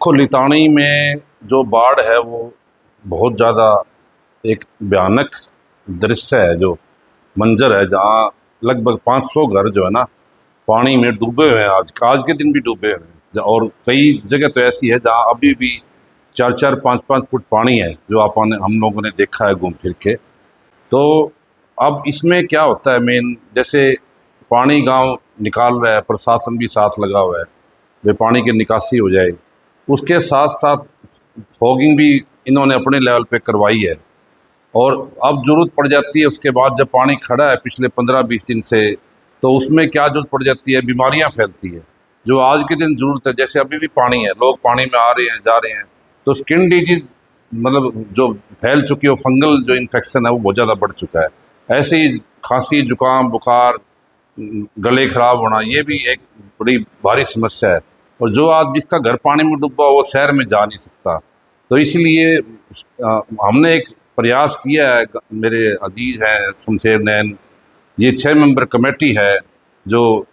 लितानी में जो बाढ़ है वो बहुत ज़्यादा एक भयानक दृश्य है, जो मंजर है, जहाँ लगभग 500 घर जो है ना पानी में डूबे हुए हैं। आज के दिन भी डूबे हुए हैं, और कई जगह तो ऐसी है जहाँ अभी भी 4-4, 5-5 फुट पानी है, जो हम लोगों ने देखा है घूम फिर के। तो अब इसमें क्या होता है, मेन जैसे पानी गांव निकाल रहा है, प्रशासन भी साथ लगा हुआ है, वे पानी की निकासी हो जाए। उसके साथ साथ फॉगिंग भी इन्होंने अपने लेवल पे करवाई है। और अब ज़रूरत पड़ जाती है उसके बाद, जब पानी खड़ा है पिछले 15-20 दिन से, तो उसमें क्या ज़रूरत पड़ जाती है, बीमारियां फैलती है, जो आज के दिन ज़रूरत है। जैसे अभी भी पानी है, लोग पानी में आ रहे हैं, जा रहे हैं, तो स्किन डिजीज मतलब जो फैल चुकी है, फंगल जो इन्फेक्शन है वो बहुत ज़्यादा बढ़ चुका है। ऐसे ही खांसी, जुकाम, बुखार, गले खराब होना, ये भी एक बड़ी भारी समस्या है। और जो आज जिसका घर पानी में डूबा वो शहर में जा नहीं सकता। तो इसलिए हमने एक प्रयास किया है, मेरे अजीज हैं शमशेर नैन, ये 6 मेंबर कमेटी है जो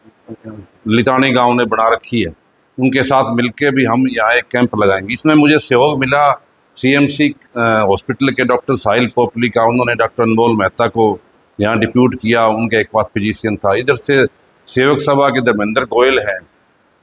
लितानी गांव ने बना रखी है, उनके साथ मिलके भी हम यहाँ एक कैंप लगाएंगे। इसमें मुझे सहयोग मिला सीएमसी हॉस्पिटल के डॉक्टर साहिल पोपली का। उन्होंने डॉक्टर अनमोल मेहता को यहाँ डिप्यूट किया, उनके एक पास फिजिशियन था। इधर से सेवक सभा के धर्मेंद्र गोयल हैं,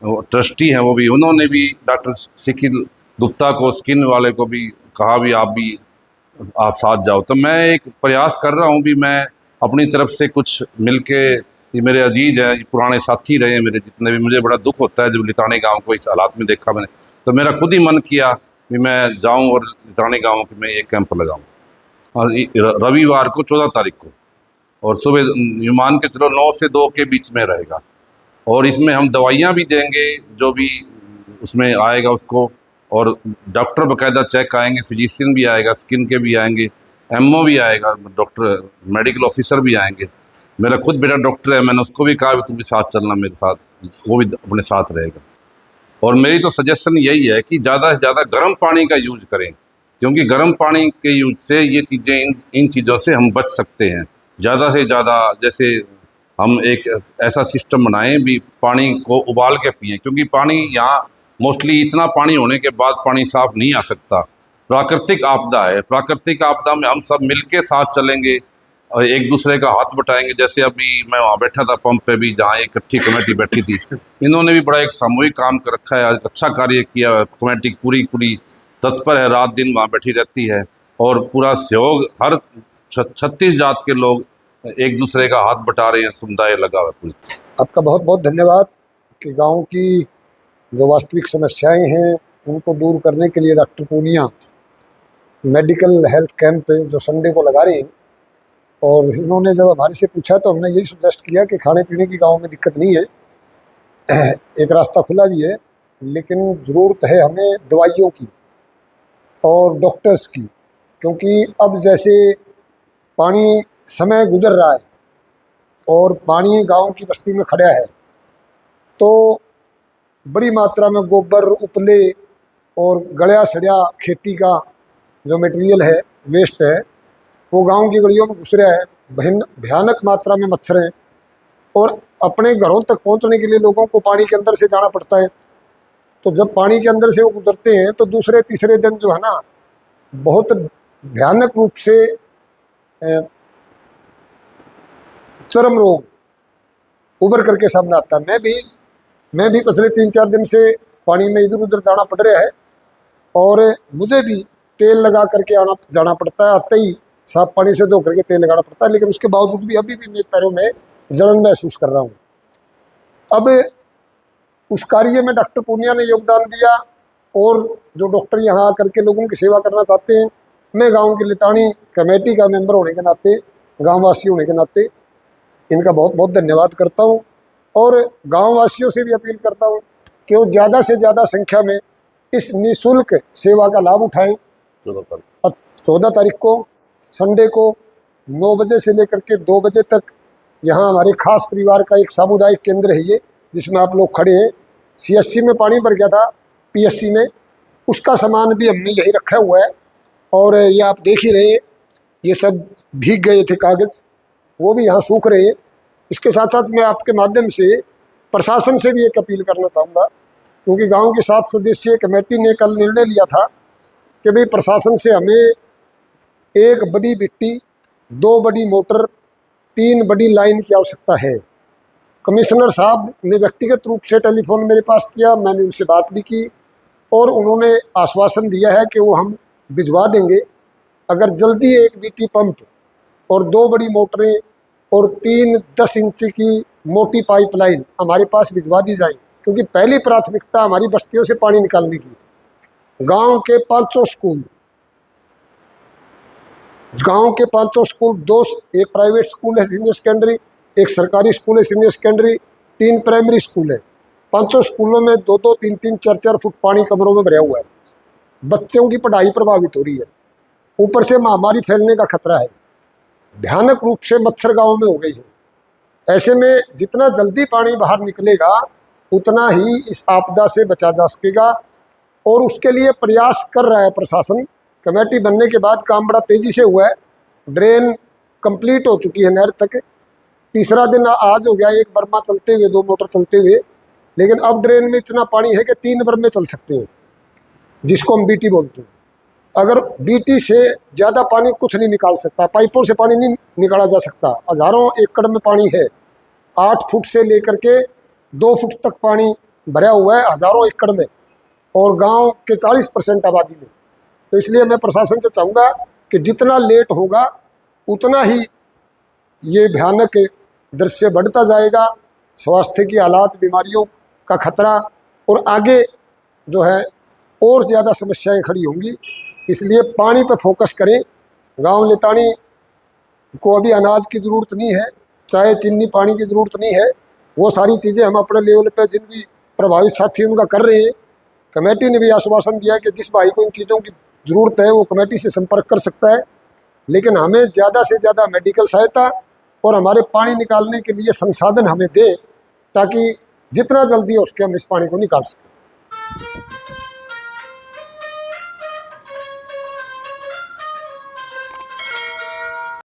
ट्रस्टी हैं, वो भी, उन्होंने भी डॉक्टर सिखिल गुप्ता को, स्किन वाले को भी कहा भी आप साथ जाओ। तो मैं एक प्रयास कर रहा हूँ भी, मैं अपनी तरफ से कुछ मिलके, ये मेरे अजीज हैं, ये पुराने साथी रहे हैं मेरे जितने भी। मुझे बड़ा दुख होता है जब लितानी गांव को इस हालात में देखा मैंने, तो मेरा खुद ही मन किया कि मैं जाऊं और लितानी गांव में एक कैंप लगाऊं। और रविवार को 14 तारीख को, और सुबह मान के चलो 9 से 2 के बीच में रहेगा। और इसमें हम दवाइयाँ भी देंगे, जो भी उसमें आएगा उसको, और डॉक्टर बाकायदा चेक आएंगे, फिजिशियन भी आएगा, स्किन के भी आएंगे, एमओ भी आएगा, डॉक्टर मेडिकल ऑफिसर भी आएंगे। मेरा खुद बेटा डॉक्टर है, मैंने उसको भी कहा तुम भी साथ चलना मेरे साथ, वो भी अपने साथ रहेगा। और मेरी तो सजेशन यही है कि ज़्यादा से ज़्यादा गर्म पानी का यूज करें, क्योंकि गर्म पानी के यूज से ये चीज़ें, इन चीज़ों से हम बच सकते हैं। ज़्यादा से ज़्यादा जैसे हम एक ऐसा सिस्टम बनाएं भी, पानी को उबाल के पिएं, क्योंकि पानी यहाँ मोस्टली इतना पानी होने के बाद पानी साफ नहीं आ सकता। प्राकृतिक आपदा है, प्राकृतिक आपदा में हम सब मिलके साथ चलेंगे और एक दूसरे का हाथ बटाएंगे। जैसे अभी मैं वहाँ बैठा था पंप पे भी, जहाँ एक इकट्ठी कमेटी बैठी थी, इन्होंने भी बड़ा एक सामूहिक काम कर रखा है, अच्छा कार्य किया है। कमेटी पूरी पूरी तत्पर है, रात दिन वहाँ बैठी रहती है, और पूरा सहयोग, हर 36 जात के लोग एक दूसरे का हाथ बटा रहे हैं, समुदाय लगा हुआ पूरी। आपका बहुत बहुत धन्यवाद कि गांव की जो वास्तविक समस्याएं हैं उनको दूर करने के लिए doctor Poonia medical health camp जो संडे को लगा रहे हैं। और इन्होंने जब हमारे से पूछा तो हमने यही सुजेस्ट किया कि खाने पीने की गांव में दिक्कत नहीं है, एक रास्ता खुला भी है, लेकिन ज़रूरत है हमें दवाइयों की और डॉक्टर्स की। क्योंकि अब जैसे पानी समय गुजर रहा है और पानी गांव की बस्ती में खड़ा है, तो बड़ी मात्रा में गोबर, उपले और गड़िया सड़िया खेती का जो मटेरियल है, वेस्ट है, वो गांव की गलियों में घुस रहा है। भयानक मात्रा में मच्छर हैं, और अपने घरों तक पहुंचने के लिए लोगों को पानी के अंदर से जाना पड़ता है। तो जब पानी के अंदर से वो गुजरते हैं तो दूसरे तीसरे दिन जो है ना, बहुत भयानक रूप से चर्म रोग उभर करके सामने आता है। मैं भी पिछले 3-4 दिन से पानी में इधर उधर जाना पड़ रहा है, और मुझे भी तेल लगा करके जाना पड़ता है। आते ही साफ पानी से धो करके तेल लगाना पड़ता है, लेकिन उसके बावजूद भी अभी भी मेरे पैरों में जलन महसूस कर रहा हूँ। अब उस कार्य में डॉक्टर पूनिया ने योगदान दिया, और जो डॉक्टर यहाँ आकर के लोगों की सेवा करना चाहते हैं, मैं गांव की लितानी कमेटी का मेंबर होने के नाते, गांववासी होने के नाते इनका बहुत बहुत धन्यवाद करता हूँ। और गांववासियों से भी अपील करता हूँ कि वो ज़्यादा से ज़्यादा संख्या में इस निःशुल्क सेवा का लाभ उठाएं। 14 तारीख को संडे को 9 बजे से लेकर के 2 बजे तक यहाँ हमारे खास परिवार का एक सामुदायिक केंद्र है ये, जिसमें आप लोग खड़े हैं। सीएससी में पानी भर गया था, पीएससी में, उसका सामान भी हमने यही रखा हुआ है। और ये आप देख ही रहे, ये सब भीग गए थे कागज़, वो भी यहाँ सूख रहे हैं। इसके साथ साथ मैं आपके माध्यम से प्रशासन से भी एक अपील करना चाहूँगा क्योंकि गांव की 7 सदस्यीय कमेटी ने कल निर्णय लिया था कि भाई प्रशासन से हमें 1 बड़ी बिट्टी, 2 बड़ी मोटर, 3 बड़ी लाइन की आवश्यकता है। कमिश्नर साहब ने व्यक्तिगत रूप से टेलीफोन मेरे पास किया, मैंने उनसे बात भी की और उन्होंने आश्वासन दिया है कि वो हम भिजवा देंगे। अगर जल्दी 1 बीटी पंप और 2 बड़ी मोटरें और 3 10 इंच की मोटी पाइपलाइन हमारे पास भिजवा दी जाए, क्योंकि पहली प्राथमिकता हमारी बस्तियों से पानी निकालने की है। गांव के 500 स्कूल, एक प्राइवेट स्कूल है सीनियर सेकेंडरी, एक सरकारी स्कूल है सीनियर सेकेंडरी, 3 प्राइमरी स्कूल है। 500 स्कूलों में 2-2, 3-3, 4-4 फुट पानी कमरों में भरा हुआ है। बच्चों की पढ़ाई प्रभावित हो रही है, ऊपर से महामारी फैलने का खतरा है। भयानक रूप से मच्छर गाँव में हो गई है। ऐसे में जितना जल्दी पानी बाहर निकलेगा उतना ही इस आपदा से बचा जा सकेगा और उसके लिए प्रयास कर रहा है प्रशासन। कमेटी बनने के बाद काम बड़ा तेज़ी से हुआ है। ड्रेन कंप्लीट हो चुकी है नहर तक। तीसरा दिन आज हो गया, 1 बर्मा चलते हुए, 2 मोटर चलते हुए, लेकिन अब ड्रेन में इतना पानी है कि 3 बर्मे चल सकते हैं, जिसको हम बीटी बोलते हैं। अगर बीटी से ज़्यादा पानी कुछ नहीं निकाल सकता, पाइपों से पानी नहीं निकाला जा सकता। हज़ारों एकड़ में पानी है, 8 फुट से लेकर के 2 फुट तक पानी भरा हुआ है हज़ारों एकड़ में और गांव के 40% आबादी में। तो इसलिए मैं प्रशासन से चाहूँगा कि जितना लेट होगा उतना ही ये भयानक दृश्य बढ़ता जाएगा, स्वास्थ्य की हालात, बीमारियों का खतरा और आगे जो है और ज़्यादा समस्याएं खड़ी होंगी। इसलिए पानी पर फोकस करें। गांव लेतानी को अभी अनाज की ज़रूरत नहीं है, चाय चीनी पानी की ज़रूरत नहीं है। वो सारी चीज़ें हम अपने लेवल पर जिन भी प्रभावित साथी उनका कर रहे हैं। कमेटी ने भी आश्वासन दिया है कि जिस भाई को इन चीज़ों की ज़रूरत है वो कमेटी से संपर्क कर सकता है, लेकिन हमें ज़्यादा से ज़्यादा मेडिकल सहायता और हमारे पानी निकालने के लिए संसाधन हमें दे, ताकि जितना जल्दी हो सके हम इस पानी को निकाल सकें।